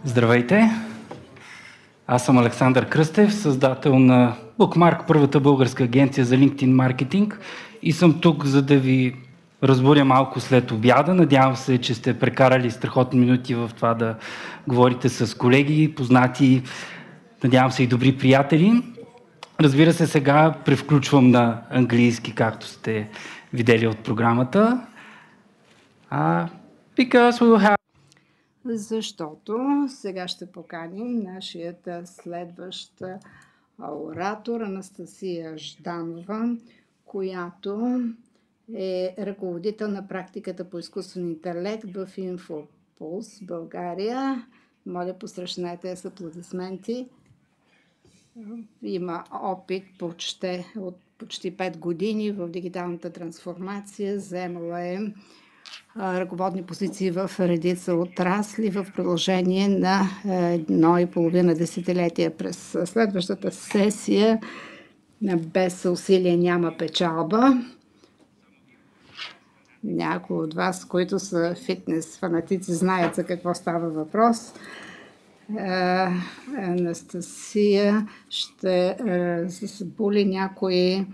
Здравейте! Аз съм Александър Кръстев, създател на Bookmark, първата българска агенция за LinkedIn маркетинг, и съм тук, за да ви разбудя малко след обяда. Надявам се, че сте прекарали страхотни минути в това да говорите с колеги, познати, надявам се и добри приятели. Разбира се, сега превключвам на английски, както сте видели от програмата. Because we will have... Защото сега ще поканим нашият следващ оратор Анастасия Жданова, която е ръководител на практиката по изкуствен интелект в Инфопулс България. Моля, посрещнете с аплодисменти. Има опит от почти 5 години в дигиталната трансформация. Заемала е ръководни позиции в редица отрасли в продължение на 1,5 десетилетия. През следващата сесия без усилие няма печалба. Някои от вас, които са фитнес фанатици, знаят за какво става въпрос. Анастасия ще заболи някои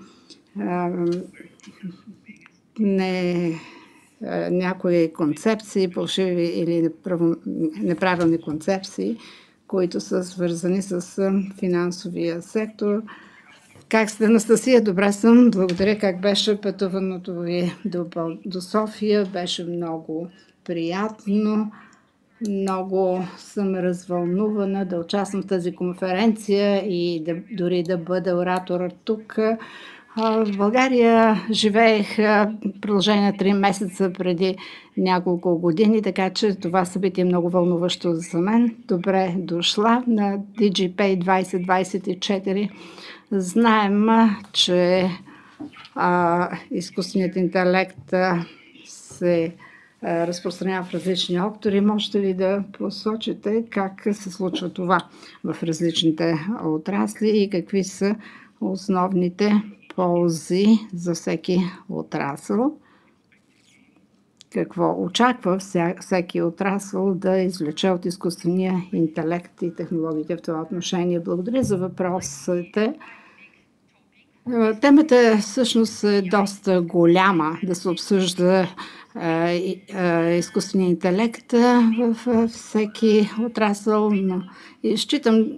някои концепции, фалшиви или неправилни концепции, които са свързани с финансовия сектор. Как сте, Анастасия? Добре съм. Благодаря. Как беше пътуването ви до София? Беше много приятно. Много съм развълнувана да участвам в тази конференция и дори да бъда оратор тук. В България живеех в продължение на 3 месеца преди няколко години, така че това събитие е много вълнуващо за мен. Добре дошла на DigiPay 2024. Знаем, че изкуственият интелект се разпространява в различни октори. Можете ли да посочите как се случва това в различните отрасли и какви са основните ползи за всеки отрасъл? Какво очаква всеки отрасъл да извлече от изкуствения интелект и технологиите в това отношение? Благодаря за въпросите. Темата всъщност е доста голяма да се обсъжда изкуствения интелект в всеки отрасъл.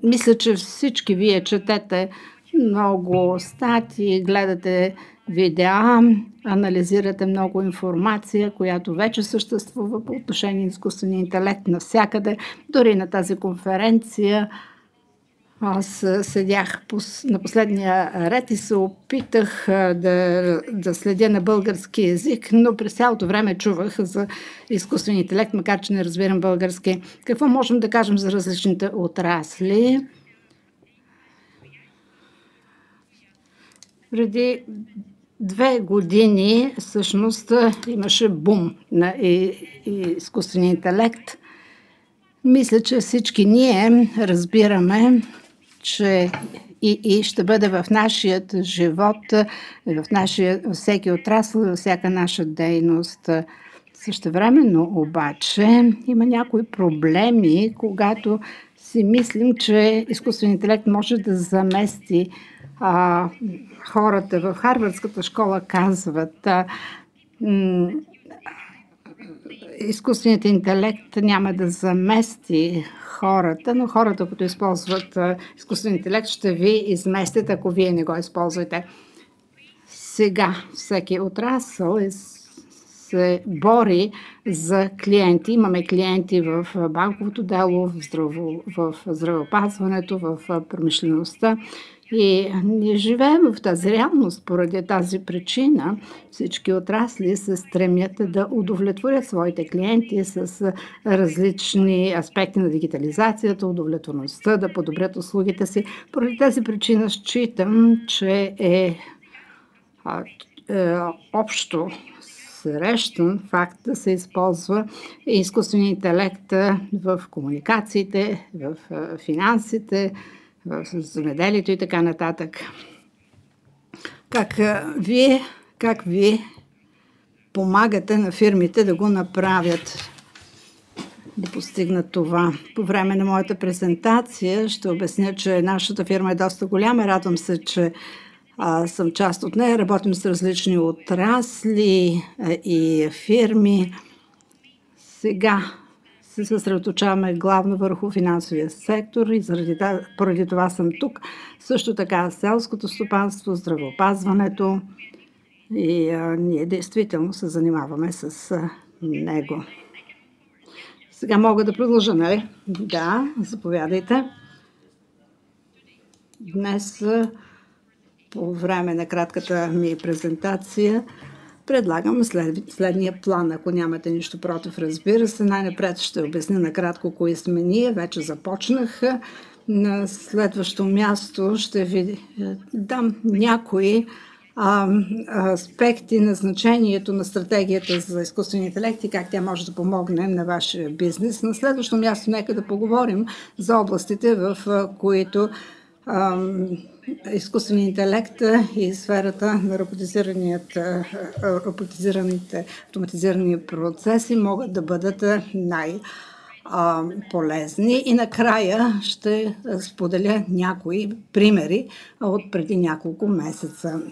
Мисля, че всички вие четете много статии, гледате видеа, анализирате много информация, която вече съществува по отношение на изкуствения интелект навсякъде. Дори на тази конференция аз седях на последния ред и се опитах да следя на български език, но през цялото време чувах за изкуствен интелект, макар че не разбирам български. Какво можем да кажем за различните отрасли? Преди 2 години всъщност имаше бум на изкуствения интелект. Мисля, че всички ние разбираме, че и ще бъде в нашият живот, в всеки отрасъл, във всяка наша дейност. Същевременно обаче има някои проблеми, когато си мислим, че изкуственият интелект може да замести хората. В Харвардската школа казват, изкуственият интелект няма да замести хората, но хората, които използват изкуствен интелект, ще ви изместят, ако вие не го използвате. Сега всеки отрасъл се бори за клиенти. Имаме клиенти в банковото дело, в здравеопазването, в промишлеността. И ние живеем в тази реалност. Поради тази причина всички отрасли се стремят да удовлетворят своите клиенти с различни аспекти на дигитализацията, удовлетворността, да подобрят услугите си. Поради тази причина считам, че е общо срещан факт да се използва изкуствен интелект в комуникациите, в финансите, в земеделието и така нататък. Как вие помагате на фирмите да го направят? да постигнат това. По време на моята презентация ще обясня, че нашата фирма е доста голяма. Радвам се, че съм част от нея. Работим с различни отрасли и фирми. Сега се съсредоточаваме главно върху финансовия сектор и поради това съм тук. Също така селското стопанство, здравеопазването и ние действително се занимаваме с него. Сега мога да продължа, нали? Да, заповядайте. Днес, по време на кратката ми презентация, предлагам следния план. Ако нямате нищо против, разбира се, най-напред ще обясня накратко кои сме ние. Вече започнах. На следващо място ще ви дам някои аспекти на значението на стратегията за изкуствен интелект и как тя може да помогне на вашия бизнес. На следващо място нека да поговорим за областите, в които изкуственият интелект и сферата на роботизираните автоматизирани процеси могат да бъдат полезни. И накрая ще споделя някои примери от преди няколко месеца.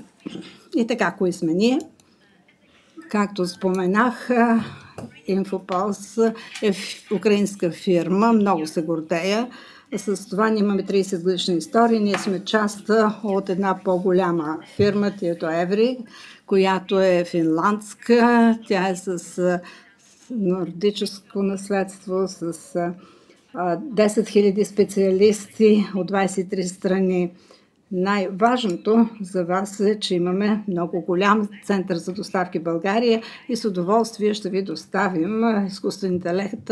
И така, кои сме ние? Както споменах, Infopulse е украинска фирма, много се гордея. С това ние имаме 30 годишна история. Ние сме част от една по-голяма фирма, TietoEVRY, която е финландска. Тя е с нордическо наследство, с 10 000 специалисти от 23 страни. Най-важното за вас е, че имаме много голям център за доставки в България и с удоволствие ще ви доставим изкуствен интелект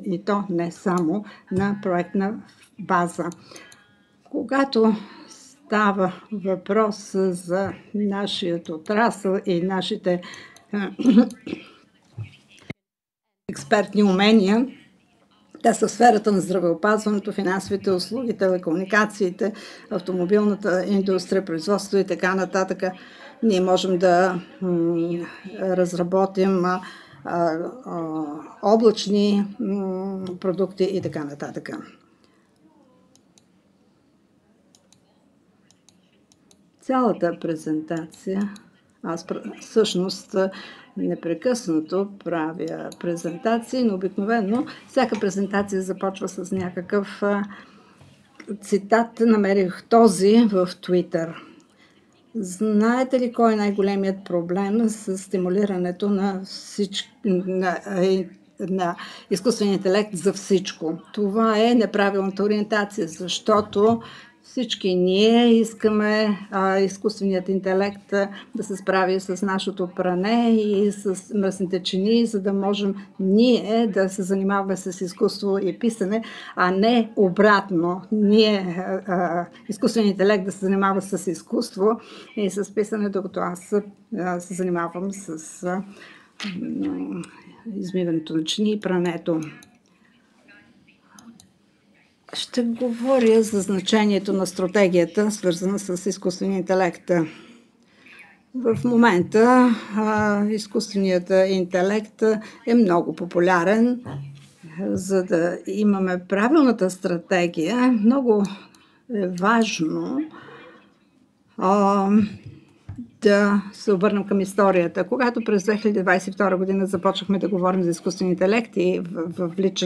и то не само на проектна база. Когато става въпрос за нашия отрасъл и нашите експертни умения, те са в сферата на здравеопазването, финансовите услуги, телекомуникациите, автомобилната индустрия, производство и така нататък. Ние можем да разработим облачни продукти и така нататък. Цялата презентация, аз всъщност непрекъснато правя презентации, но обикновено всяка презентация започва с някакъв цитат. Намерих този в Twitter. Знаете ли кой е най-големият проблем с стимулирането на изкуствения интелект за всичко? Това е неправилната ориентация, защото всички ние искаме изкуственият интелект да се справи с нашето пране и с мръсните чини, за да можем ние да се занимаваме с изкуство и писане, а не обратно. Изкуственият интелект да се занимава с изкуство и с писане, докато аз се занимавам с измиването на чини и прането. Ще говоря за значението на стратегията, свързана с изкуствения интелект. В момента изкуственият интелект е много популярен. За да имаме правилната стратегия, много е важно да се обърнем към историята. Когато през 2022 година започнахме да говорим за изкуствен интелект и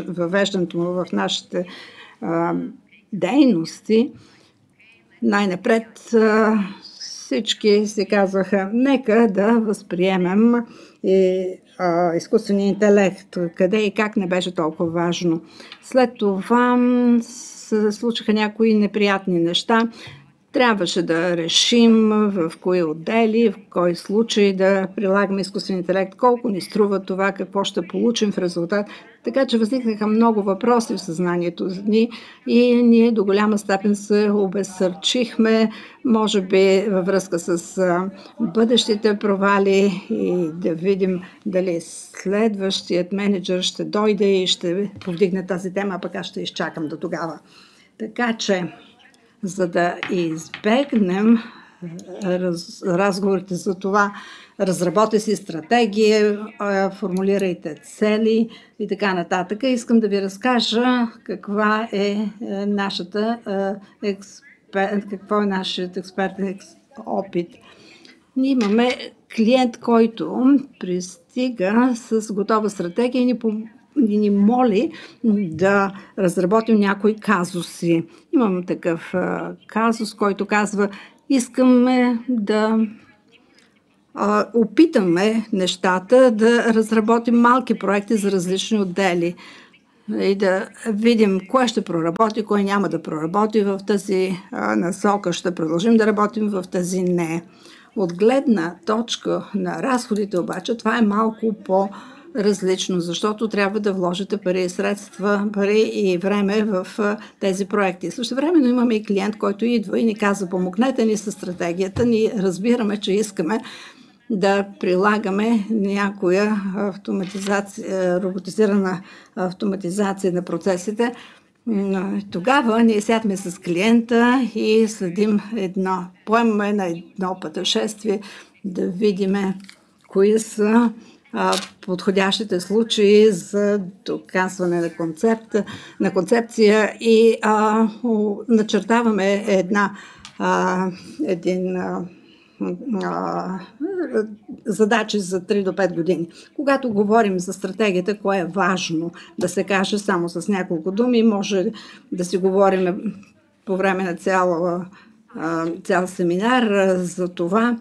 въвеждането му в нашите дейности, най-напред всички си казваха, нека да възприемем изкуствения интелект, къде и как не беше толкова важно. След това се случиха някои неприятни неща. Трябваше да решим в кои отдели, в кой случай да прилагаме изкуствен интелект, колко ни струва това, какво ще получим в резултат. Така че възникнаха много въпроси в съзнанието ни и ние до голяма степен се обезсърчихме, може би във връзка с бъдещите провали и да видим дали следващият менеджер ще дойде и ще повдигне тази тема, а пък аз ще изчакам до тогава. Така че, за да избегнем разговорите за това. Разработи си стратегия, формулирайте цели и така нататък. Искам да ви разкажа каква е какво е нашият експертен опит. Ние имаме клиент, който пристига с готова стратегия и ни моли да разработим някои казуси. Имам такъв казус, който казва: искаме да опитаме нещата, да разработим малки проекти за различни отдели и да видим кое ще проработи, кое няма да проработи в тази насока. Ще продължим да работим в тази не. От гледна точка на разходите обаче това е малко по-различно, защото трябва да вложите пари и време в тези проекти. Същевременно имаме и клиент, който идва и ни казва: помогнете ни със стратегията. Ние разбираме, че искаме да прилагаме някоя роботизирана автоматизация на процесите. Тогава ние сядме с клиента и поемаме на едно пътешествие да видим кои са подходящите случаи за доказване на концепция и начертаваме задачи за 3 до 5 години. Когато говорим за стратегията, кое е важно да се каже само с няколко думи, може да си говорим по време на цял семинар за това.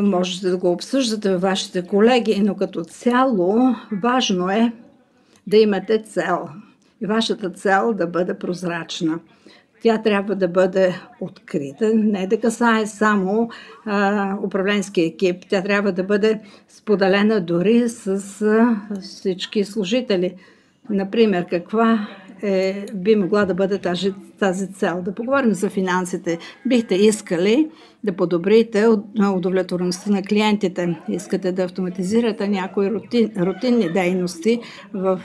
Можете да го обсъждате във вашите колеги, но като цяло важно е да имате цел и вашата цел да бъде прозрачна. Тя трябва да бъде открита, не да касае само управленския екип. Тя трябва да бъде споделена дори с всички служители. Например, каква би могла да бъде тази цел? Да поговорим за финансите. Бихте искали да подобрите удовлетвореността на клиентите. Искате да автоматизирате някои рутинни дейности в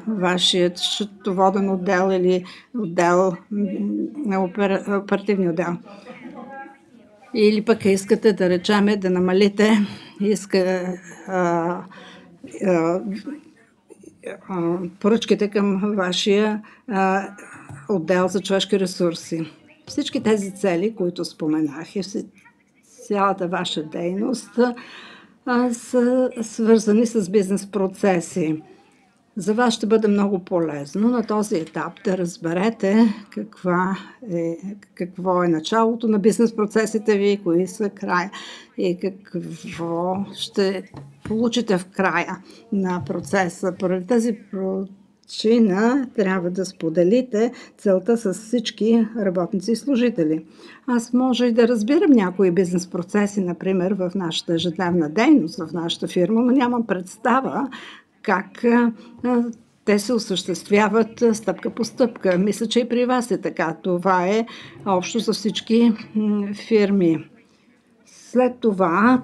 вашия счетоводен отдел или оперативния отдел. Или пък искате да речеме да намалите поръчките към вашия отдел за човешки ресурси. Всички тези цели, които споменах, и цялата ваша дейност са свързани с бизнес процеси. За вас ще бъде много полезно на този етап да разберете какво е началото на бизнес процесите ви, кои са края и какво ще получите в края на процеса. Поради тази причина трябва да споделите целта с всички работници и служители. Аз може и да разбирам някои бизнес процеси, например в нашата ежедневна дейност, в нашата фирма, но нямам представа как те се осъществяват стъпка по стъпка. Мисля, че и при вас е така. Това е общо за всички фирми. След това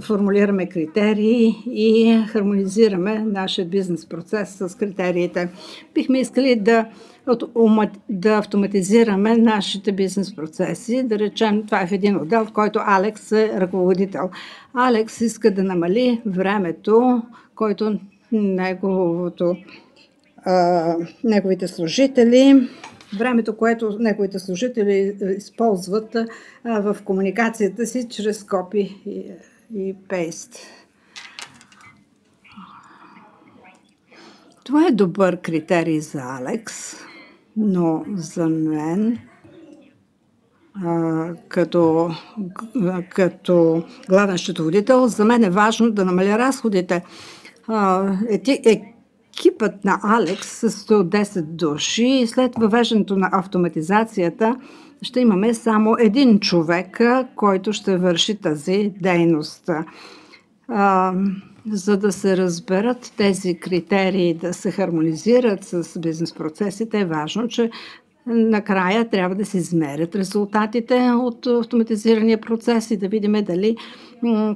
формулираме критерии и хармонизираме нашия бизнес процес с критериите. Бихме искали да автоматизираме нашите бизнес процеси. Да речем, това е в един отдел, в който Алекс е ръководител. Алекс иска да намали времето, който неговите служители, което неговите служители използват в комуникацията си чрез копи и пейст. Това е добър критерий за Алекс, но за мен като главен счетоводител, за мен е важно да намаля разходите. Екипът на Алекс с 110 души и след въвеждането на автоматизацията ще имаме само един човек, който ще върши тази дейност. За да се разберат тези критерии, да се хармонизират с бизнес процесите, е важно, че накрая трябва да се измерят резултатите от автоматизирания процес и да видим дали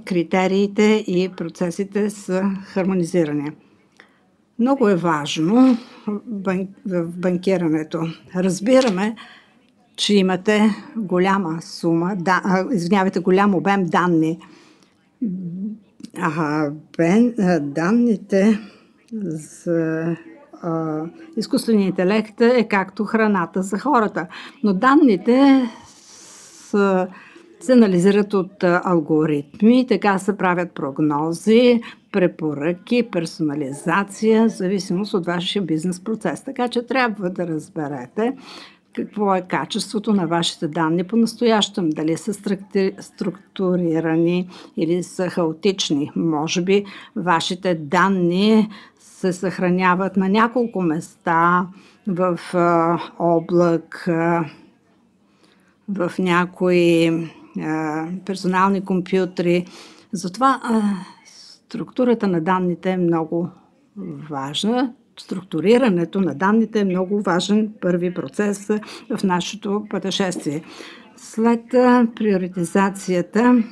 критериите и процесите са хармонизирани. Много е важно в банкирането. Разбираме, че имате голяма сума, голям обем данни. Данните за изкуствения интелект е както храната за хората, но данните се анализират от алгоритми, така се правят прогнози, препоръки, персонализация, в зависимост от вашия бизнес процес. Така че трябва да разберете какво е качеството на вашите данни по-настоящем. Дали са структурирани или са хаотични. Може би вашите данни се съхраняват на няколко места в облак, в някои персонални компютри. Затова структурата на данните е много важна. Структурирането на данните е много важен първи процес в нашето пътешествие. След приоритизацията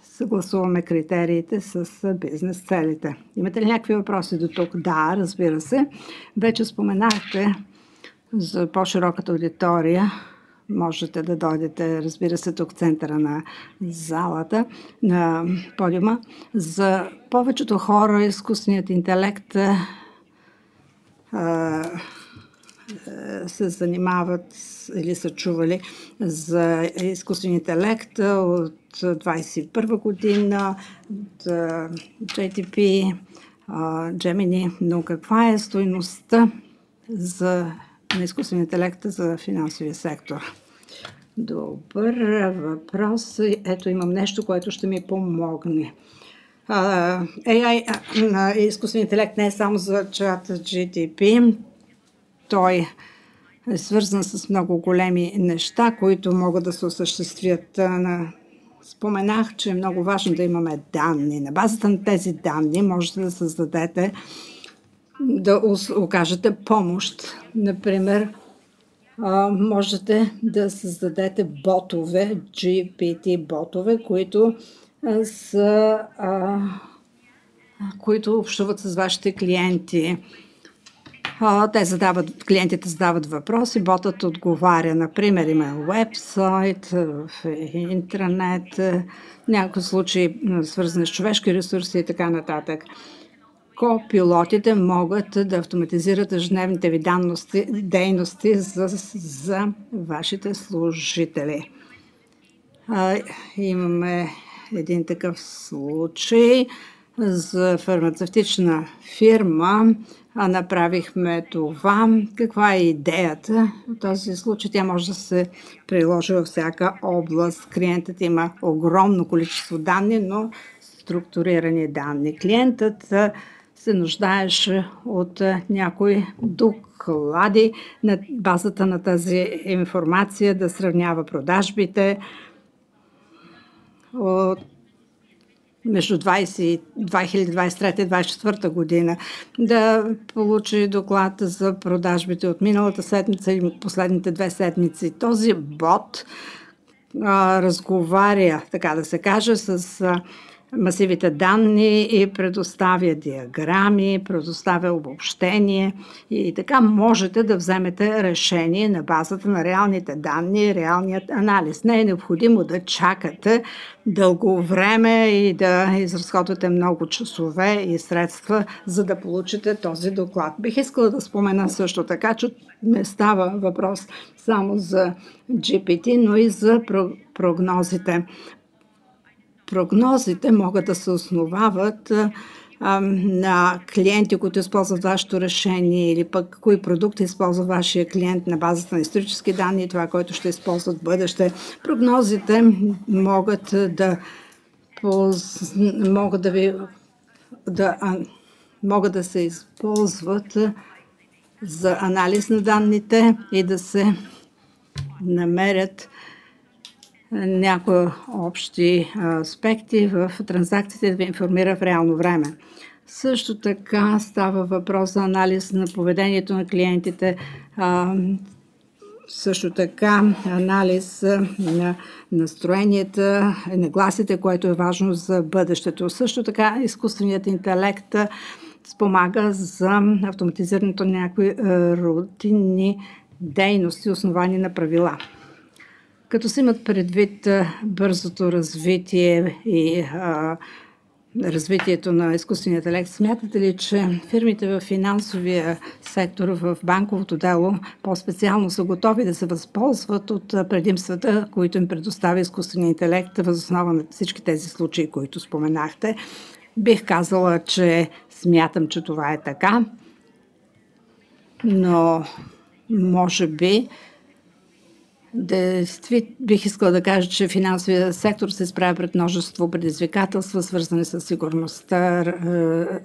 съгласуваме критериите с бизнес целите. Имате ли някакви въпроси до тук? Да, разбира се. Вече споменахте за по-широката аудитория. Можете да дойдете, разбира се, тук в центъра на залата, на подиума. За повечето хора изкуственият интелект се занимават или са чували за изкуствен интелект от 2021 година, от JTP, Gemini. Но каква е стойността на изкуствен интелект за финансовия сектор? Добър въпрос. Ето имам нещо, което ще ми помогне. AI, изкуствен интелект не е само за чат GTP. Той е свързан с много големи неща, които могат да се осъществят. Споменах, че е много важно да имаме данни. На базата на тези данни можете да създадете, да окажете помощ. Например, можете да създадете ботове, GPT ботове, които общуват с вашите клиенти. Клиентите задават въпроси, ботът отговаря. Например, има уебсайт, в интернет, някои случаи свързани с човешки ресурси и така нататък. Копилотите могат да автоматизират ежедневните ви дейности за вашите служители. Имаме един такъв случай за фармацевтична фирма. Направихме това. Каква е идеята? В този случай тя може да се приложи във всяка област. Клиентът има огромно количество данни, но структурирани данни. Клиентът се нуждаеше от някои доклади на базата на тази информация, да сравнява продажбите от между 2023 и 2024 година, да получи доклад за продажбите от миналата седмица и от последните 2 седмици. Този бот разговаря, така да се каже, с масивите данни и предоставя диаграми, предоставя обобщение и така можете да вземете решение на базата на реалните данни и реалният анализ. Не е необходимо да чакате дълго време и да изразходвате много часове и средства, за да получите този доклад. Бих искала да спомена също така, че не става въпрос само за GPT, но и за прогнозите. Прогнозите могат да се основават на клиенти, които използват вашето решение или пък кои продукти използва вашия клиент на базата на исторически данни и това, което ще използват в бъдеще. Прогнозите могат да се използват за анализ на данните и да се намерят някои общи аспекти в транзакциите, да ви информира в реално време. Също така става въпрос за анализ на поведението на клиентите, също така анализ на настроенията, нагласите, което е важно за бъдещето. Също така изкуственият интелект спомага за автоматизирането на някои рутинни дейности, основани на правила. Като се имат предвид бързото развитие и развитието на изкуствения интелект, смятате ли, че фирмите в финансовия сектор, в банковото дело, по-специално са готови да се възползват от предимствата, които им предоставя изкуствения интелект въз основа на всички тези случаи, които споменахте? Бих казала, че смятам, че това е така, но може би бих искала да кажа, че финансовия сектор се справя пред множество предизвикателства, свързани с сигурността,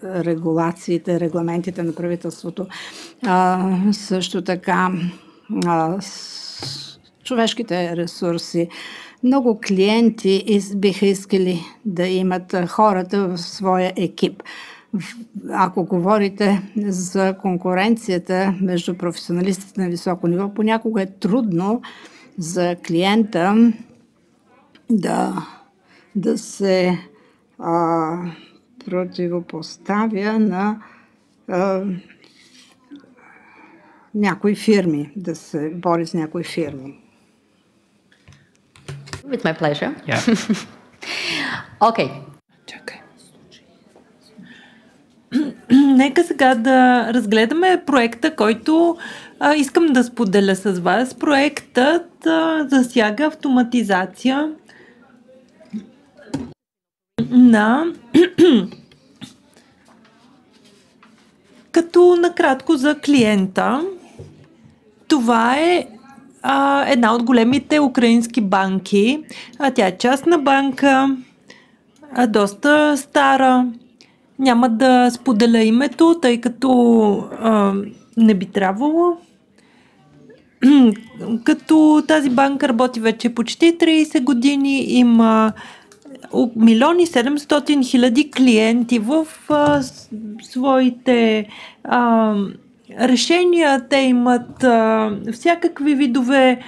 регулациите, регламентите на правителството. Също така човешките ресурси. Много клиенти биха искали да имат хората в своя екип. Ако говорите за конкуренцията между професионалистите на високо ниво, понякога е трудно за клиента да се противопоставя на някои фирми, да се бори с някои фирми. With my pleasure. Yeah. Okay. Чакай. Нека сега да разгледаме проекта, който искам да споделя с вас. Проектът засяга автоматизация на като накратко за клиента. Това е една от големите украински банки. Тя е частна банка, доста стара. Няма да споделя името, тъй като не би трябвало. Като тази банка работи вече почти 30 години, има 1,7 клиенти в своите решения. Те имат всякакви видове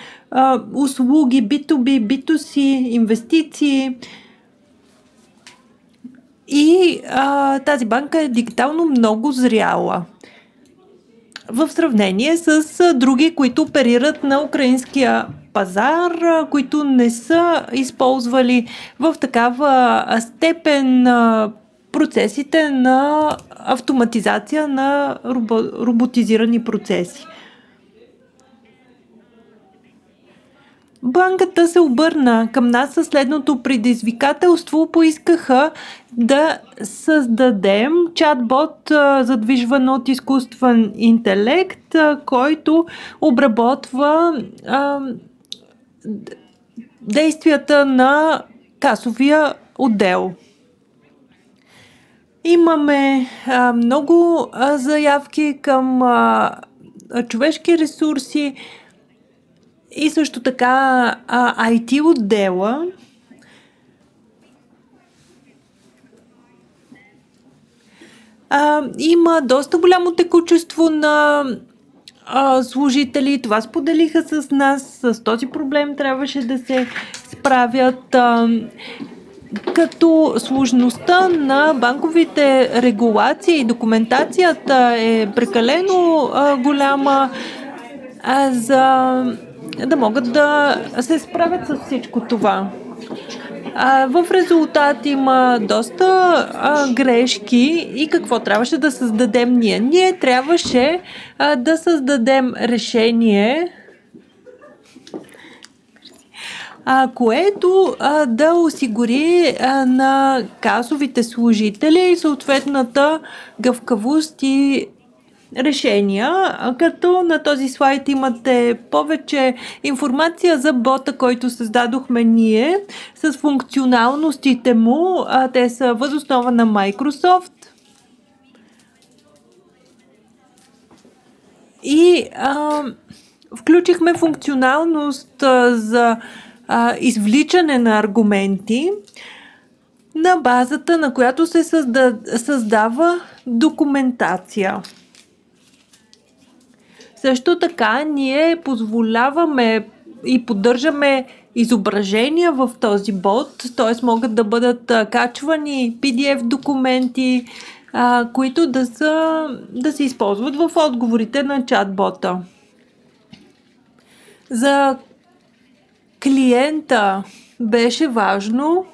услуги, B2B, B2C, инвестиции. И тази банка е дигитално много зряла в сравнение с други, които оперират на украинския пазар, които не са използвали в такава степен процесите на автоматизация на роботизирани процеси. Банката се обърна към нас със следното предизвикателство. Поискаха да създадем чатбот, задвижван от изкуствен интелект, който обработва действията на касовия отдел. Имаме много заявки към човешки ресурси и също така IT отдела. Има доста голямо текучество на служители. Това споделиха с нас. С този проблем трябваше да се справят. Като сложността на банковите регулации и документацията е прекалено голяма, за да могат да се справят с всичко това. В резултат има доста грешки и какво трябваше да създадем ние? Ние трябваше да създадем решение, което да осигури на касовите служители съответната гъвкавост и решения, като на този слайд имате повече информация за бота, който създадохме ние, с функционалностите му. Те са въз основа на Microsoft. И включихме функционалност за извличане на аргументи, на базата на която се създава документация. Също така ние позволяваме и поддържаме изображения в този бот, т.е. могат да бъдат качвани PDF документи, които да се използват в отговорите на чатбота. За клиента беше важно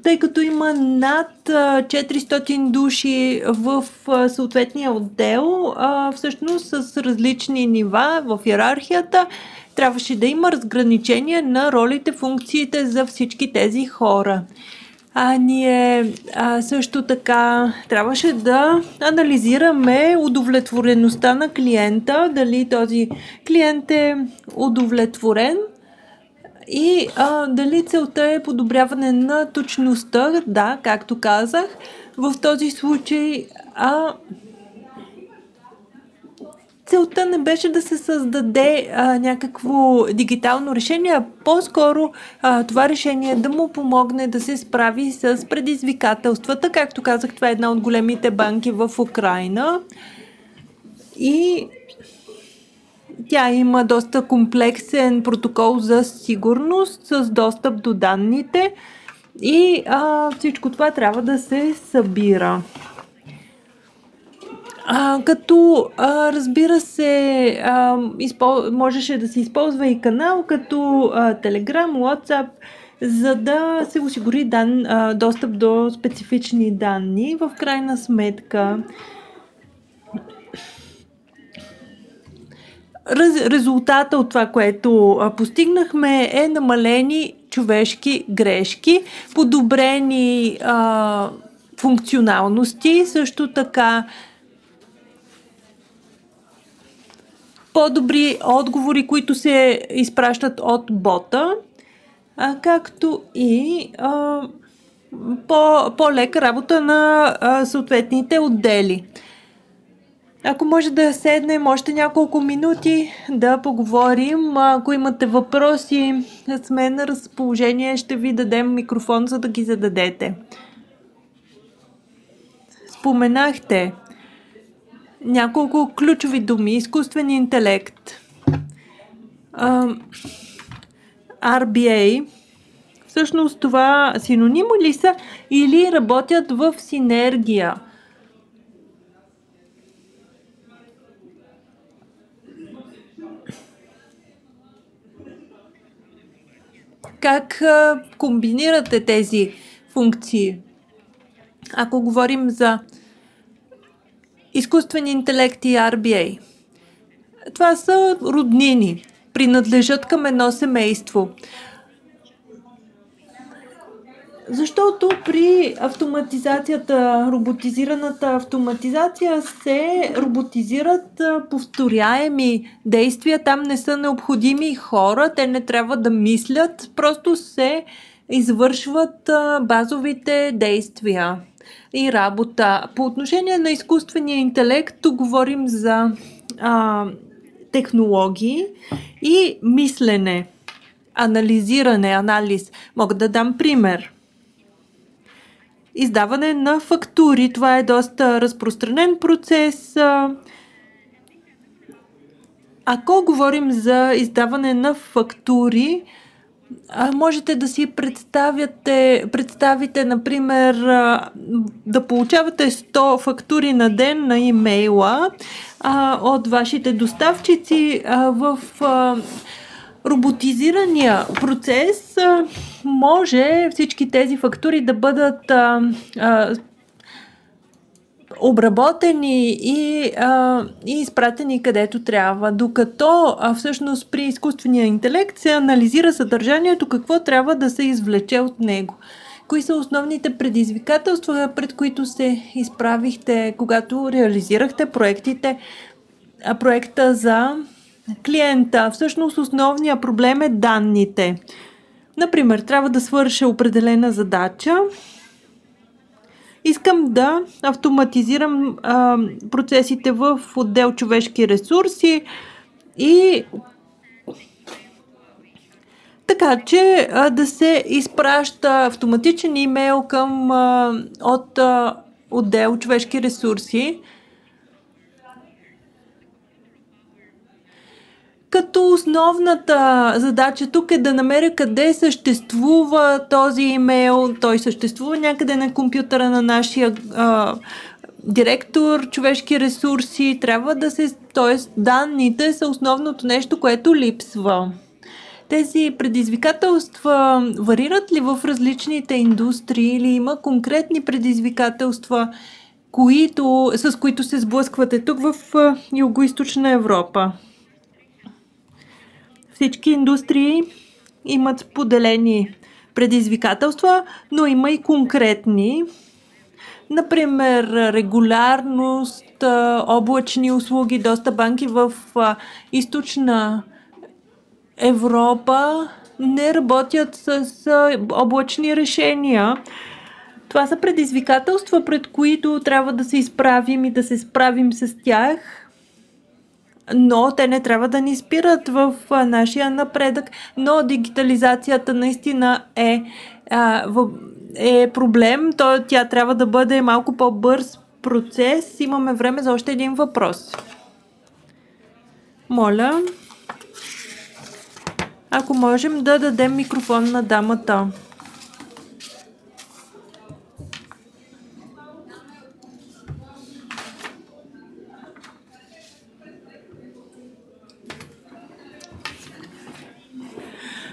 тъй като има над 400 души в съответния отдел, всъщност с различни нива в иерархията, трябваше да има разграничение на ролите, функциите за всички тези хора. Ние също така трябваше да анализираме удовлетвореността на клиента, дали този клиент е удовлетворен и дали целта е подобряване на точността. Да, както казах, в този случай целта не беше да се създаде някакво дигитално решение, а по-скоро това решение да му помогне да се справи с предизвикателствата. Както казах, това е една от големите банки в Украйна и тя има доста комплексен протокол за сигурност с достъп до данните и всичко това трябва да се събира. Като разбира се, можеше да се използва и канал като Telegram, WhatsApp, за да се осигури достъп до специфични данни. В крайна сметка резултата от това, което постигнахме, е намалени човешки грешки, подобрени функционалности, също така по-добри отговори, които се изпращат от бота, както и по-лека работа на съответните отдели. Ако може да седнем още няколко минути да поговорим, ако имате въпроси, сме на разположение, ще ви дадем микрофон, за да ги зададете. Споменахте няколко ключови думи. Изкуствен интелект, RBA. Всъщност това синоними ли са или работят в синергия? Как комбинирате тези функции? Ако говорим за изкуствен интелект и RBA, това са роднини, принадлежат към едно семейство. Защото при автоматизацията, роботизираната автоматизация се роботизират повторяеми действия, там не са необходими хора, те не трябва да мислят, просто се извършват базовите действия и работа. По отношение на изкуствения интелект, тук говорим за технологии и мислене, анализиране, анализ. Мога да дам пример. Издаване на фактури. Това е доста разпространен процес. Ако говорим за издаване на фактури, можете да си представите, например, да получавате 100 фактури на ден на имейла от вашите доставчици. В роботизирания процес може всички тези фактури да бъдат обработени и изпратени където трябва, докато всъщност при изкуствения интелект се анализира съдържанието, какво трябва да се извлече от него. Кои са основните предизвикателства, пред които се изправихте, когато реализирахте проекта за клиента? Всъщност основният проблем е данните. Например, трябва да свърша определена задача. Искам да автоматизирам процесите в отдел човешки ресурси и така, че да се изпраща автоматичен имейл от отдел човешки ресурси. като основната задача тук е да намеря къде съществува този имейл. Той съществува някъде на компютъра на нашия директор, човешки ресурси. Трябва да се... т.е. данните са основното нещо, което липсва. Тези предизвикателства варират ли в различните индустрии или има конкретни предизвикателства, с които се сблъсквате тук в Югоизточна Европа? Всички индустрии имат споделени предизвикателства, но има и конкретни. Например, регулярност, облачни услуги, доста банки в Източна Европа не работят с облачни решения. Това са предизвикателства, пред които трябва да се изправим и да се справим с тях, но те не трябва да ни спират в нашия напредък, но дигитализацията наистина е проблем. Тя трябва да бъде малко по-бърз процес. Имаме време за още един въпрос. Моля, ако можем да дадем микрофон на дамата.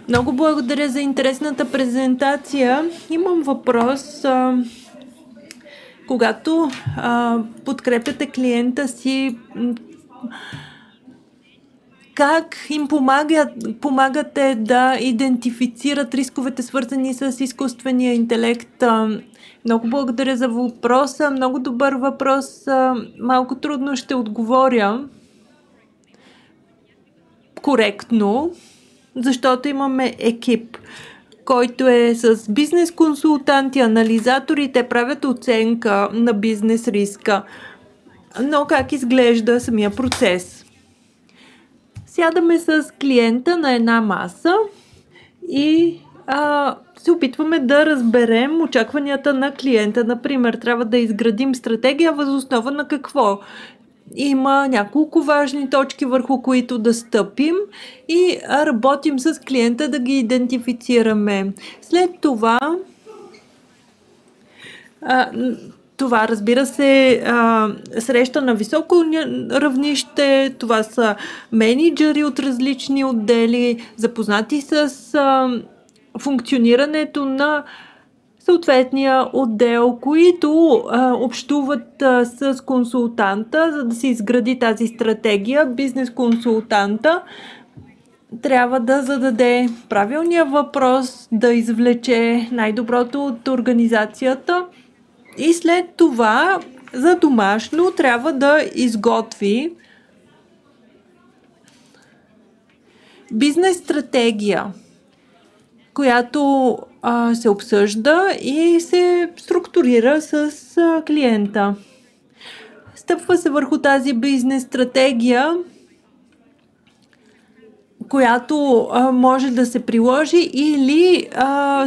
Много благодаря за интересната презентация. Имам въпрос. Когато подкрепяте клиента си, как им помагате да идентифицират рисковете, свързани с изкуствения интелект? Много благодаря за въпроса. Много добър въпрос. Малко трудно ще отговоря коректно, защото имаме екип, който е с бизнес консултанти, анализатори, те правят оценка на бизнес риска. Но как изглежда самия процес? Сядаме с клиента на една маса и се опитваме да разберем очакванията на клиента. Например, трябва да изградим стратегия въз основа на какво? Има няколко важни точки, върху които да стъпим и работим с клиента да ги идентифицираме. След това, разбира се, среща на високо равнище, това са мениджъри от различни отдели, запознати с функционирането на съответния отдел, които общуват с консултанта, за да се изгради тази стратегия. Бизнес консултанта трябва да зададе правилния въпрос, да извлече най-доброто от организацията и след това за домашно трябва да изготви бизнес стратегия, която се обсъжда и се структурира с клиента. Стъпва се върху тази бизнес стратегия, която може да се приложи или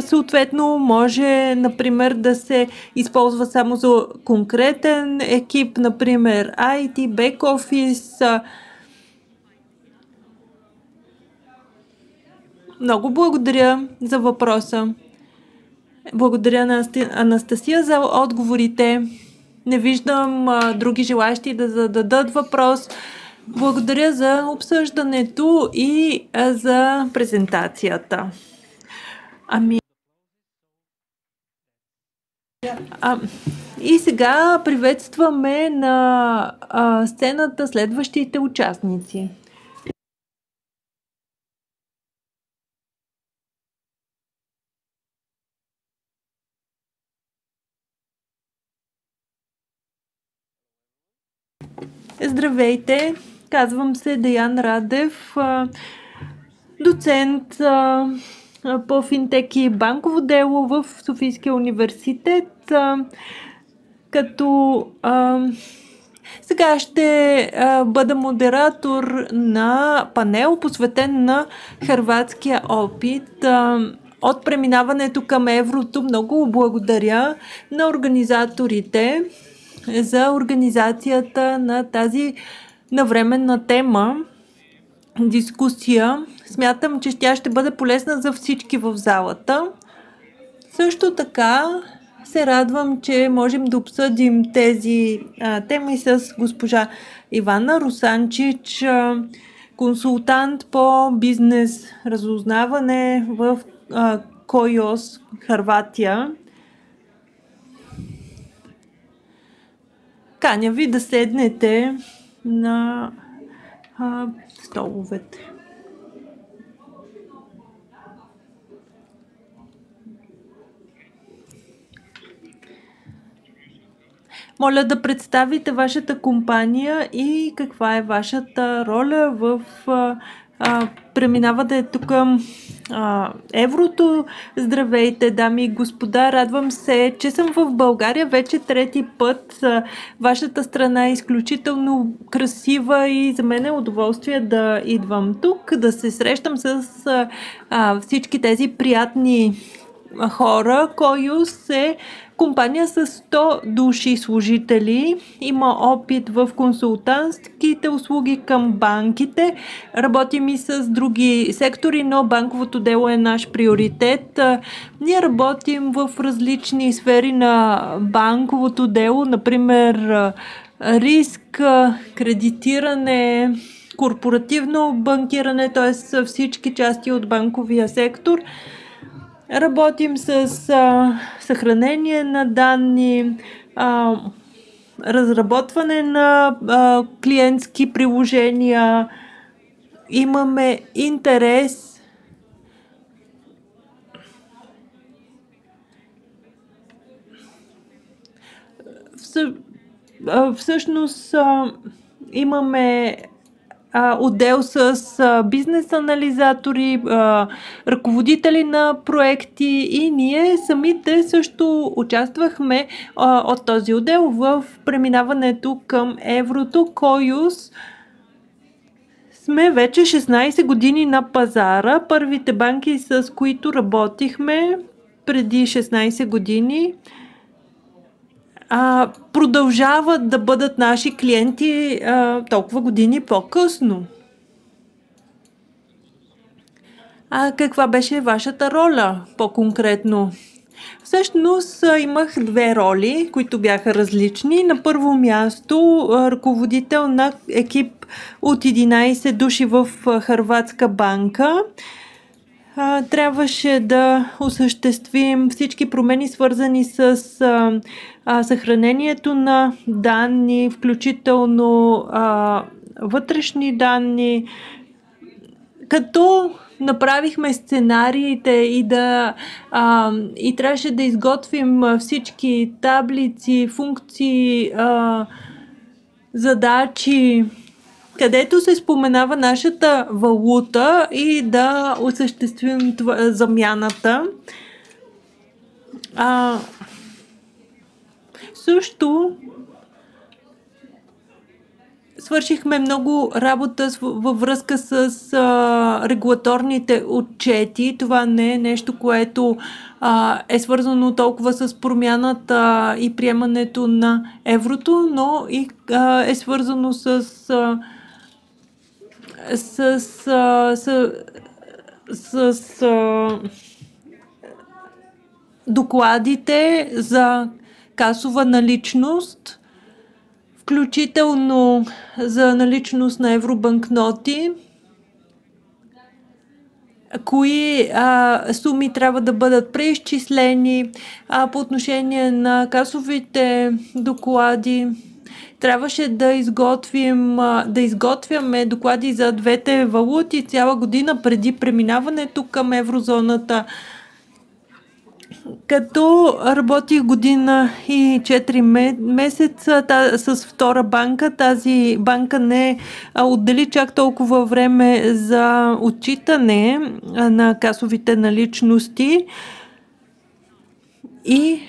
съответно може, например, да се използва само за конкретен екип, например IT, back office. Много благодаря за въпроса. Благодаря на Анастасия за отговорите. Не виждам други желащи да зададат въпрос. Благодаря за обсъждането и за презентацията. И сега приветстваме на сцената следващите участници. Здравейте, казвам се Деян Радев, доцент по финтек и банково дело в Софийския университет, като сега ще бъда модератор на панел, посветен на хърватския опит от преминаването към еврото. Много благодаря на организаторите за организацията на тази навременна тема. дискусия. Смятам, че тя ще бъде полезна за всички в залата. Също така се радвам, че можем да обсъдим тези теми с госпожа Ивана Русанчич, консултант по бизнес разузнаване в КОЙОС, Хърватия. Каня ви да седнете на столовете. Моля да представите вашата компания и каква е вашата роля в преминаването към еврото. Здравейте, дами и господа! Радвам се, че съм в България вече трети път. Вашата страна е изключително красива и за мен е удоволствие да идвам тук, да се срещам с всички тези приятни хора. КОЙОС е компания с 100 души служители. Има опит в консултантските услуги към банките. Работим и с други сектори, но банковото дело е наш приоритет. Ние работим в различни сфери на банковото дело, например риск, кредитиране, корпоративно банкиране, т.е. всички части от банковия сектор. Работим с съхранение на данни, разработване на клиентски приложения. Имаме интерес всъщност имаме отдел с бизнес анализатори, ръководители на проекти и ние самите също участвахме от този отдел в преминаването към еврото. КОЙОС сме вече 16 години на пазара. Първите банки, с които работихме преди 16 години, продължават да бъдат наши клиенти толкова години по-късно. Каква беше вашата роля по-конкретно? Всъщност имах две роли, които бяха различни. На първо място ръководител на екип от 11 души в Хърватска банка. Трябваше да осъществим всички промени, свързани с съхранението на данни, включително вътрешни данни, като направихме сценариите и трябваше да изготвим всички таблици, функции, задачи, където се споменава нашата валута и да осъществим замяната. Също свършихме много работа във връзка с регулаторните отчети. Това не е нещо, което е свързано толкова с промяната и приемането на еврото, но и е свързано с докладите за касова наличност, включително за наличност на евробанкноти, кои суми трябва да бъдат преизчислени, по отношение на касовите доклади. Трябваше да изготвяме доклади за двете валути цяла година преди преминаването към еврозоната. Като работих година и 4 месеца с втора банка, тази банка не отдели чак толкова време за отчитане на касовите наличности и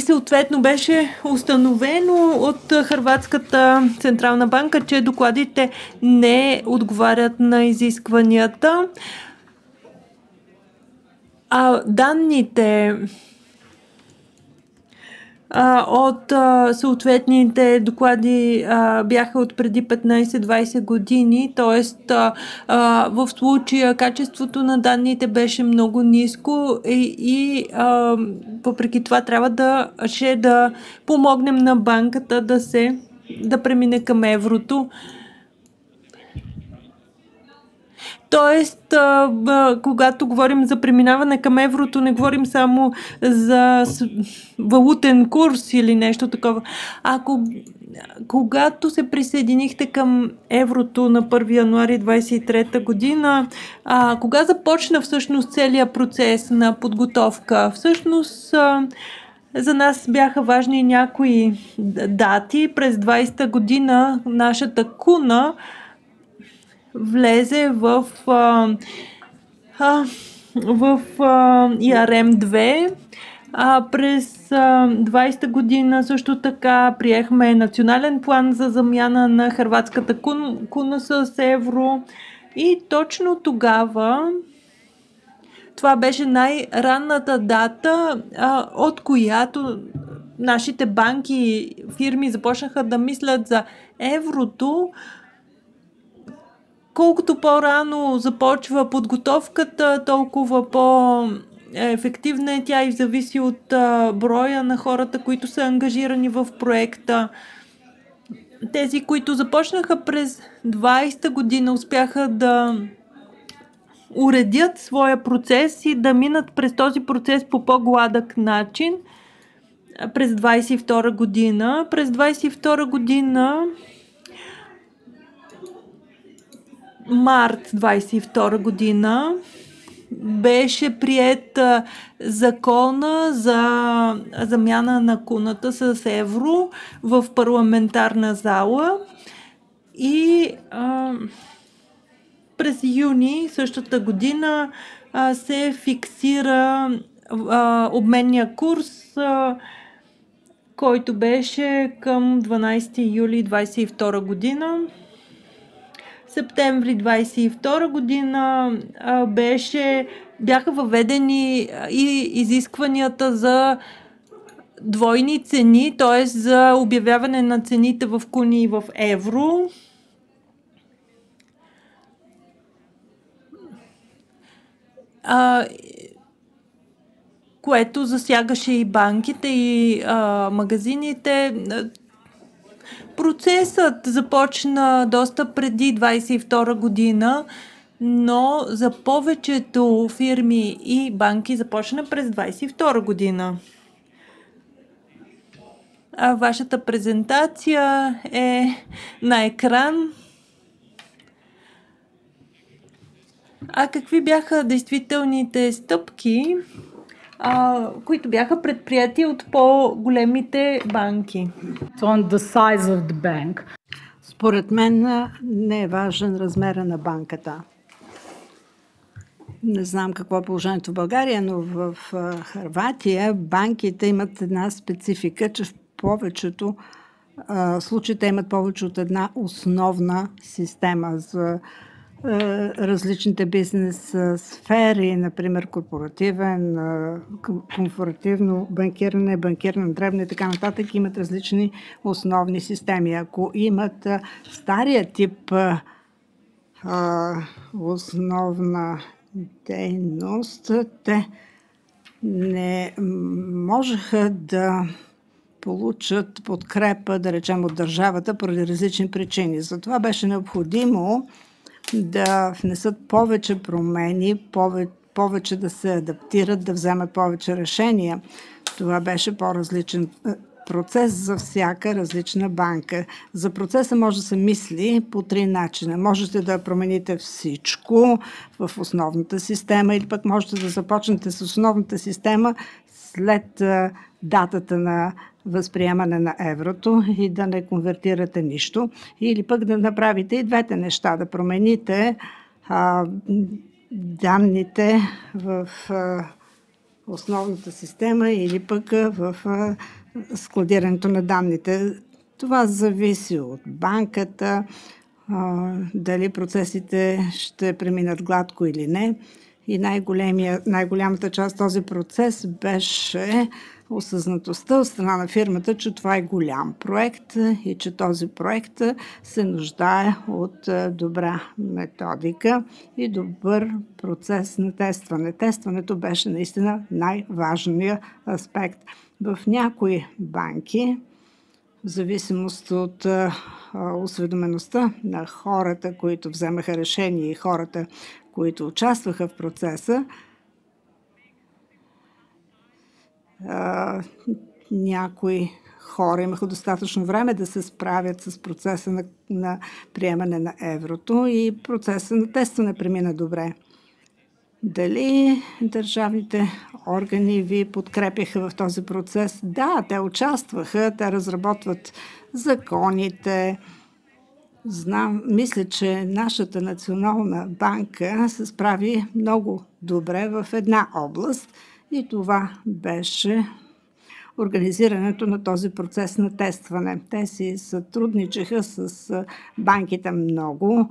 съответно беше установено от Хърватската централна банка, че докладите не отговарят на изискванията. Данните от съответните доклади бяха от преди 15-20 години, т.е. В случая качеството на данните беше много ниско и въпреки това трябва да помогнем на банката да премине към еврото. Тоест, когато говорим за преминаване към еврото, не говорим само за валутен курс или нещо такова. Когато се присъединихте към еврото на 1 януари 2023 година, кога започна всъщност целият процес на подготовка? Всъщност, за нас бяха важни някои дати. През 20-та година нашата куна влезе в ERM2. През 20-та година също така приехме национален план за замяна на хърватската куна с евро и точно тогава това беше най-ранната дата, от която нашите банки и фирми започнаха да мислят за еврото. Колкото по-рано започва подготовката, толкова по-ефективна е тя и зависи от броя на хората, които са ангажирани в проекта. Тези, които започнаха през 20-та година, успяха да уредят своя процес и да минат през този процес по по-гладък начин през 22-та година. През 22-та година март 22 година беше приет закона за замяна на куната с евро в парламентарна зала и през юни същата година се фиксира обменния курс, който беше към 12 юли 22 година. Септември 22 година бяха въведени и изискванията за двойни цени, т.е. за обявяване на цените в куни и в евро. Което засягаше и банките, и магазините. Процесът започна доста преди 22 година, но за повечето фирми и банки започна през 22 година. Вашата презентация е на екран. Какви бяха действителните стъпки, които бяха предприяти от по-големите банки? On the size of the bank. Според мен не е важен размера на банката. Не знам какво е положението в България, но в Хърватия банките имат една специфика, че в повечето случаите имат повече от една основна система за различните бизнес сфери, например корпоративен, корпоративно банкиране, банкиране на дребно и така нататък, имат различни основни системи. Ако имат стария тип основна дейност, те не можеха да получат подкрепа, да речем, от държавата поради различни причини. Затова беше необходимо да внесат повече промени, повече да се адаптират, да вземат повече решения. Това беше по-различен процес за всяка различна банка. За процеса може да се мисли по 3 начина. Можете да промените всичко в основната система или пък можете да започнете с основната система след датата на възприемане на еврото и да не конвертирате нищо. Или пък да направите и двете неща, да промените данните в основната система или пък в складирането на данните. Това зависи от банката, дали процесите ще преминат гладко или не. И най-голямата част от този процес беше осъзнатостта от страна на фирмата, че това е голям проект и че този проект се нуждае от добра методика и добър процес на тестване. Тестването беше наистина най-важният аспект. В някои банки, в зависимост от осведомеността на хората, които вземаха решение и хората, които участваха в процеса, някои хора имаха достатъчно време да се справят с процеса на приемане на еврото и процеса на тестване премина добре. Дали държавните органи ви подкрепяха в този процес? Да, те участваха, те разработват законите. Мисля, че нашата национална банка се справи много добре в една област и това беше организирането на този процес на тестване. Те си сътрудничаха с банките много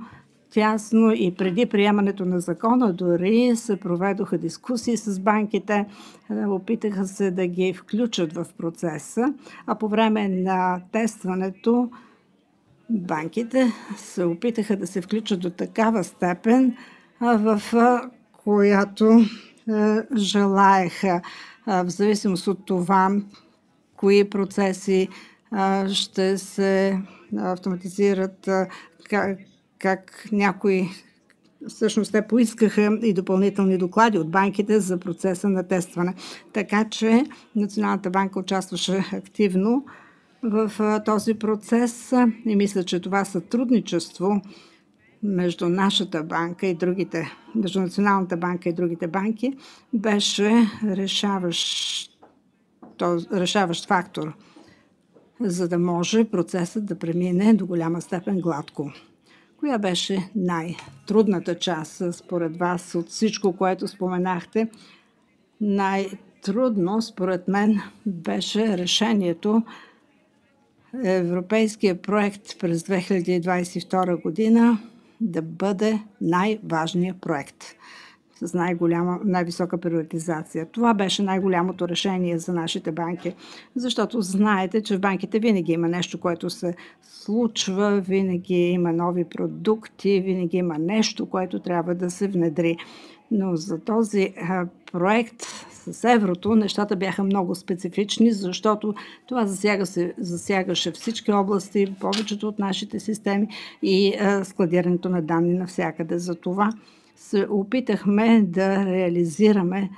тясно и преди приемането на закона дори се проведоха дискусии с банките, опитаха се да ги включат в процеса, а по време на тестването банките се опитаха да се включат до такава степен, в която желаеха, в зависимост от това, кои процеси ще се автоматизират, как някои всъщност те поискаха и допълнителни доклади от банките за процеса на тестване. Така че Националната банка участваше активно в този процес и мисля, че това сътрудничество между нашата банка и другите, между Националната банка и другите банки беше решаващ фактор, за да може процесът да премине до голяма степен гладко. Коя беше най-трудната част според вас от всичко, което споменахте? Най-трудно според мен беше решението европейския проект през 2022 година да бъде най-важният проект с най-висока приоритизация. Това беше най-голямото решение за нашите банки, защото знаете, че в банките винаги има нещо, което се случва, винаги има нови продукти, винаги има нещо, което трябва да се внедри. Но за този проект с еврото нещата бяха много специфични, защото това засягаше всички области, повечето от нашите системи и складирането на данни навсякъде. За това се опитахме да реализираме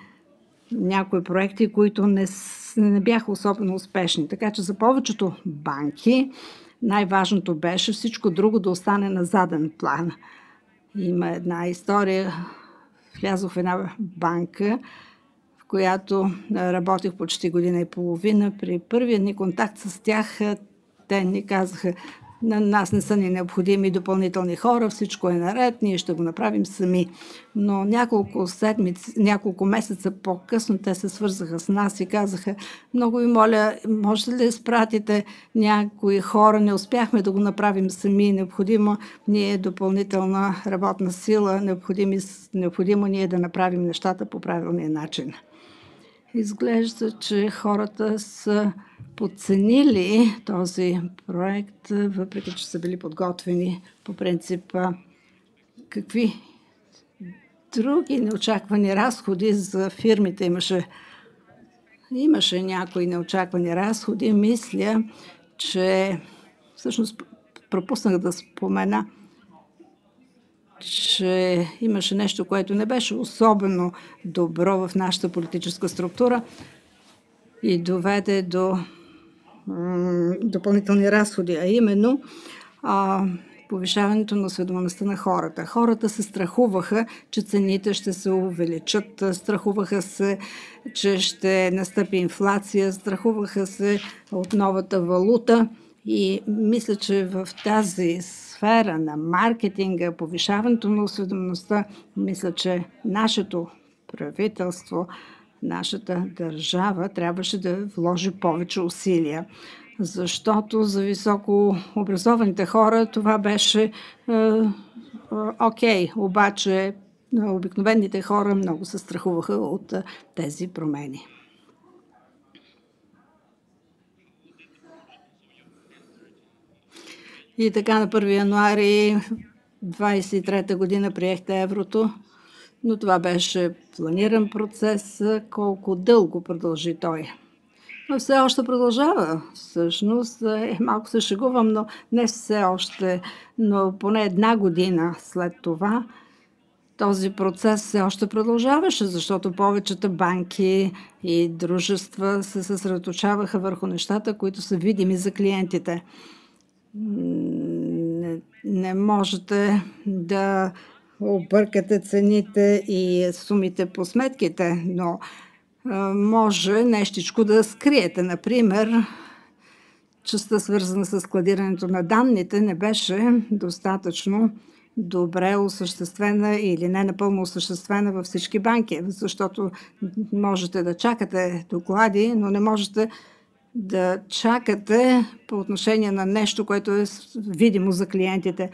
някои проекти, които не бяха особено успешни. Така че за повечето банки най-важното беше всичко друго да остане на заден план. Има една история. Влязох в една банка, в която работих почти година и половина. При първия ни контакт с тях, те ни казаха: на нас не са ни необходими допълнителни хора, всичко е наред, ние ще го направим сами. Но няколко месеца по-късно те се свързаха с нас и казаха: много ви моля, можете ли да изпратите някои хора, не успяхме да го направим сами, необходимо ни е допълнителна работна сила, необходимо ни е да направим нещата по правилния начин. Изглежда, че хората са подценили този проект, въпреки че са били подготвени по принцип. Какви други неочаквани разходи за фирмите имаше някои неочаквани разходи. Мисля, че всъщност пропуснах да спомена, че имаше нещо, което не беше особено добро в нашата политическа структура и доведе до допълнителни разходи, а именно повишаването на осведомеността на хората. Хората се страхуваха, че цените ще се увеличат, страхуваха се, че ще настъпи инфлация, страхуваха се от новата валута и мисля, че в тази сфера на маркетинга, повишаването на осведомеността, мисля, че нашето правителство, нашата държава трябваше да вложи повече усилия. Защото за високообразованите хора това беше окей, обаче обикновените хора много се страхуваха от тези промени. И така на 1 януари 23 година приехте еврото, но това беше планиран процес. Колко дълго продължи той? Но все още продължава. Всъщност, малко се шегувам, но не все още, но поне 1 година след това този процес все още продължаваше, защото повечето банки и дружества се съсредоточаваха върху нещата, които са видими за клиентите. Не можете да объркате цените и сумите по сметките, но може нещичко да скриете. Например, частта свързана с складирането на данните не беше достатъчно добре осъществена или не напълно осъществена във всички банки, защото можете да чакате доклади, но не можете да чакате по отношение на нещо, което е видимо за клиентите.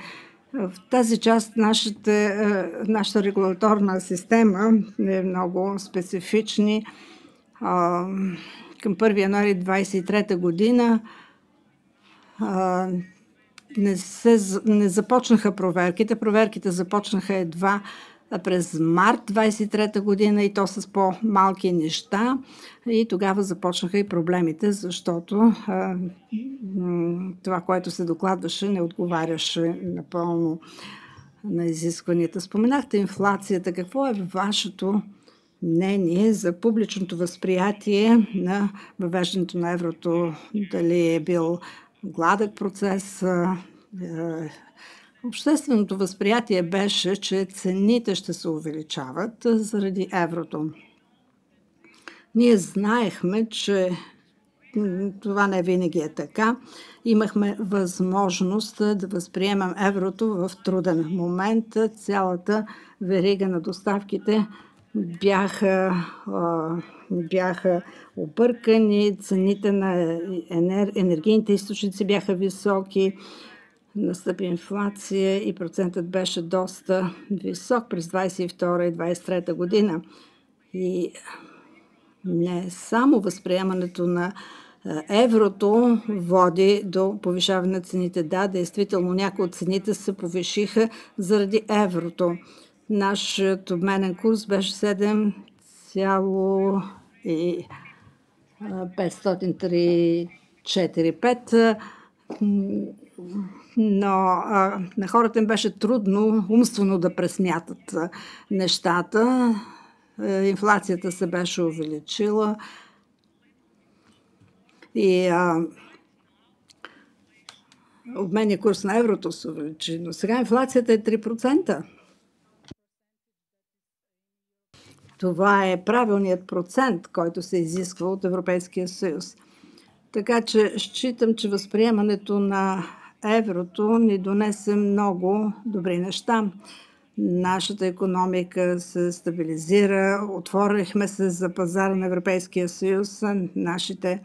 В тази част нашата регулаторна система е много специфични. Към 1 януари 2023 година не започнаха проверките. Проверките започнаха едва през март 23 година и то с по-малки неща. И тогава започнаха и проблемите, защото това, което се докладваше, не отговаряше напълно на изискванията. Споменахте инфлацията. Какво е вашето мнение за публичното възприятие на въвеждането на еврото? Дали е бил гладък процес? Общественото възприятие беше, че цените ще се увеличават заради еврото. Ние знаехме, че това не винаги е така. Имахме възможност да възприемем еврото в труден момент. Цялата верига на доставките бяха объркани, цените на енергийните източници бяха високи, настъпи инфлация и процентът беше доста висок през 22 и 23 година. И не само възприемането на еврото води до повишаване на цените. Да, действително някои от цените се повишиха заради еврото. Нашият обменен курс беше 7,535, но на хората им беше трудно умствено да пресмятат нещата. Инфлацията се беше увеличила и обменният курс на еврото се увеличи, но сега инфлацията е 3%. Това е правилният процент, който се изисква от Европейския съюз. Така че считам, че възприемането на еврото ни донесе много добри неща. Нашата икономика се стабилизира, отворихме се за пазара на Европейския съюз, нашите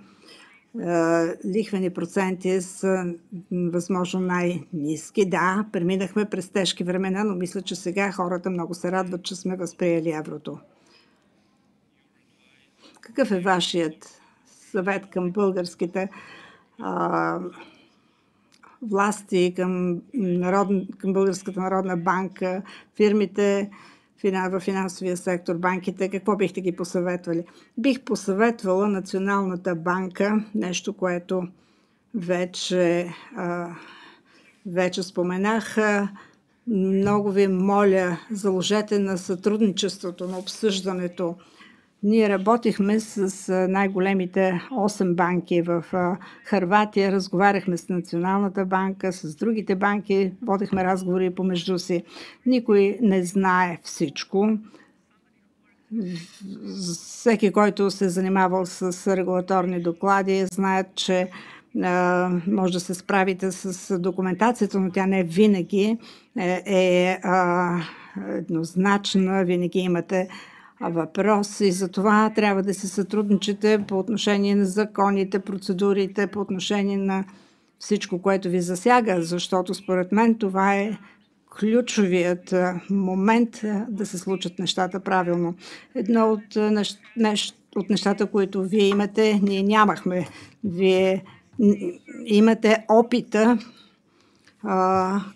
лихвени проценти са възможно най-ниски. Да, преминахме през тежки времена, но мисля, че сега хората много се радват, че сме възприели еврото. Какъв е вашият съвет към българските власти, към Българската народна банка, фирмите в финансовия сектор, банките? Какво бихте ги посъветвали? Бих посъветвала Националната банка, нещо, което вече споменах. Много ви моля, заложете на сътрудничеството, на обсъждането. Ние работихме с най-големите 8 банки в Хърватия, разговаряхме с Националната банка, с другите банки, водихме разговори помежду си. Никой не знае всичко. Всеки, който се е занимавал с регулаторни доклади, знаят, че може да се справите с документацията, но тя не винаги е еднозначна, винаги имате въпрос и за това трябва да се сътрудничите по отношение на законите, процедурите, по отношение на всичко, което ви засяга, защото според мен това е ключовият момент да се случат нещата правилно. Едно от нещата, които вие имате, ние нямахме. Вие имате опита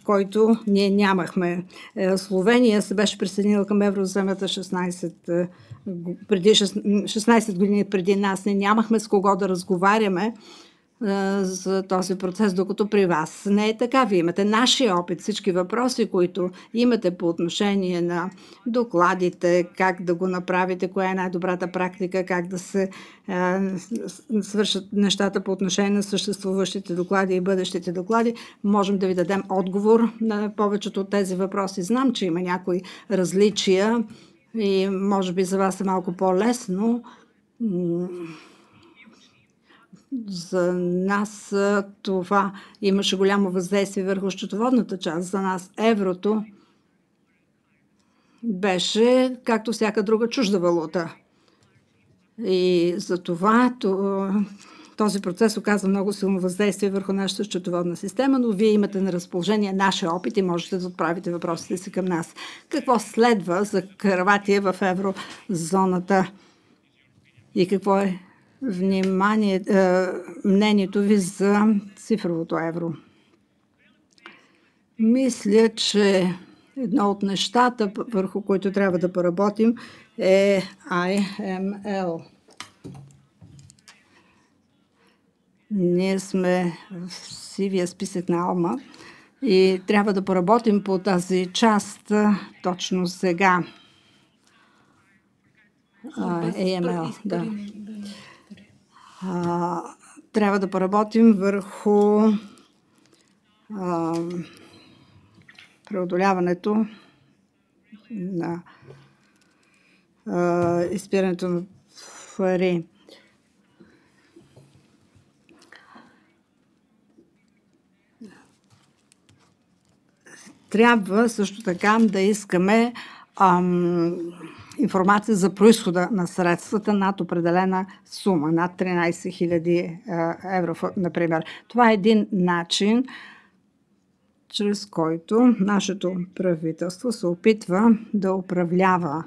който ние нямахме. Словения се беше присъединила към еврозоната преди 16 години преди нас. Не нямахме с кого да разговаряме за този процес, докато при вас не е така. Вие имате нашия опит, всички въпроси, които имате по отношение на докладите, как да го направите, коя е най-добрата практика, как да се свършат нещата по отношение на съществуващите доклади и бъдещите доклади. Можем да ви дадем отговор на повечето от тези въпроси. Знам, че има някои различия и може би за вас е малко по-лесно. За нас това имаше голямо въздействие върху счетоводната част. За нас еврото беше както всяка друга чужда валута. И за това този процес оказа много силно въздействие върху нашата счетоводна система, но вие имате на разположение нашия опит и можете да отправите въпросите си към нас. Какво следва за Хърватия в еврозоната и какво е мнението ви за цифровото евро? Мисля, че едно от нещата, върху които трябва да поработим, е IML. Ние сме в сивия списък на Алма и трябва да поработим по тази част точно сега. AML, да. Трябва да поработим върху преодоляването на изпирането на пари. Трябва също така да искаме информация за произхода на средствата над определена сума, над 13 000 евро, например. Това е един начин, чрез който нашето правителство се опитва да управлява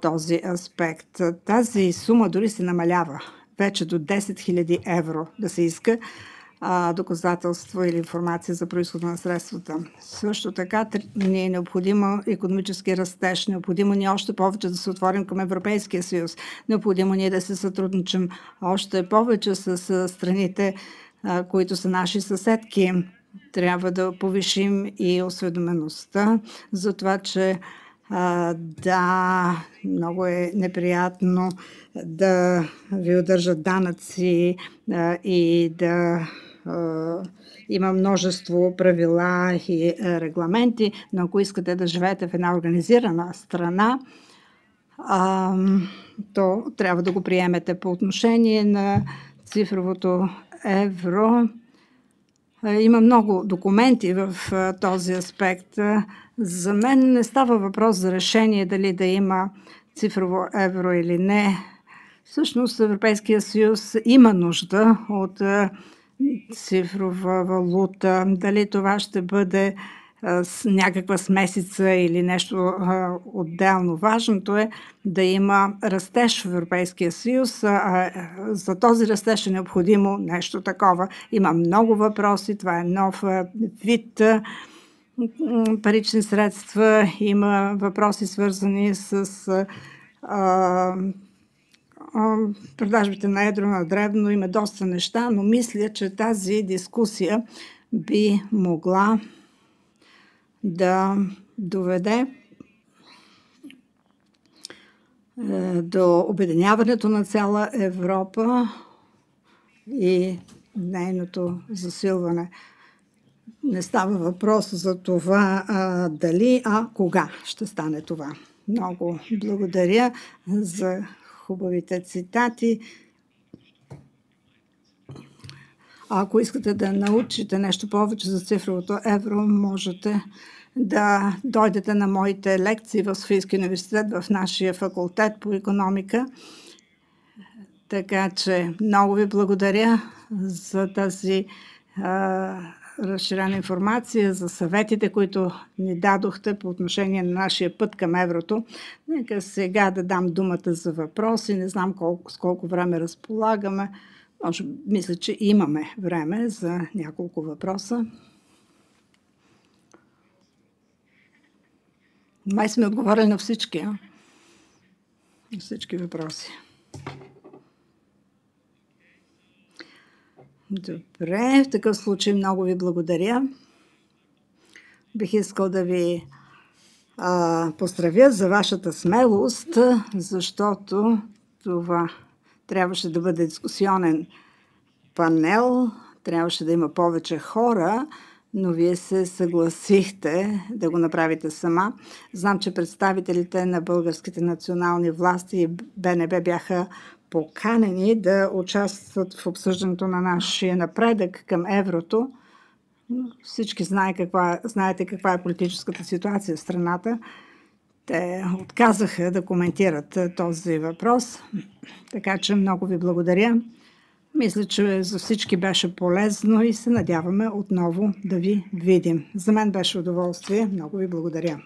този аспект. Тази сума дори се намалява вече до 10 000 евро да се иска доказателство или информация за произхода на средствата. Също така ни е необходимо икономически растеж, необходимо ни още повече да се отворим към Европейския съюз, необходимо ни да се сътрудничим още повече с страните, които са наши съседки. Трябва да повишим и осведомеността за това, че да, много е неприятно да ви удържат данъци и да има множество правила и регламенти, но ако искате да живеете в една организирана страна, то трябва да го приемете. По отношение на цифровото евро, има много документи в този аспект. За мен не става въпрос за решение дали да има цифрово евро или не. Всъщност Европейския съюз има нужда от цифрова валута. Дали това ще бъде някаква смесица или нещо отделно. Важното е да има растеж в Европейския съюз. За този растеж е необходимо нещо такова. Има много въпроси. Това е нов вид парични средства. Има въпроси свързани с продажбите на едро, на дребно. Има доста неща, но мисля, че тази дискусия би могла да доведе до обединяването на цяла Европа и нейното засилване. Не става въпрос за това дали, а кога ще стане това. Много благодаря за хубавите цитати. Ако искате да научите нещо повече за цифровото евро, можете да дойдете на моите лекции в Софийския университет, в нашия факултет по икономика. Така че много ви благодаря за тази разширена информация, за съветите, които ни дадохте по отношение на нашия път към еврото. Нека сега да дам думата за въпроси. Не знам с колко време разполагаме. Мисля, че имаме време за няколко въпроса. Май сме отговорили на всички, на всички въпроси. Добре, в такъв случай много ви благодаря. Бих искал да ви поздравя за вашата смелост, защото това трябваше да бъде дискусионен панел, трябваше да има повече хора, но вие се съгласихте да го направите сама. Знам, че представителите на българските национални власти и БНБ бяха поканени да участват в обсъждането на нашия напредък към еврото. Всички знаете каква е политическата ситуация в страната. Те отказаха да коментират този въпрос, така че много ви благодаря. Мисля, че за всички беше полезно и се надяваме отново да ви видим. За мен беше удоволствие. Много ви благодаря.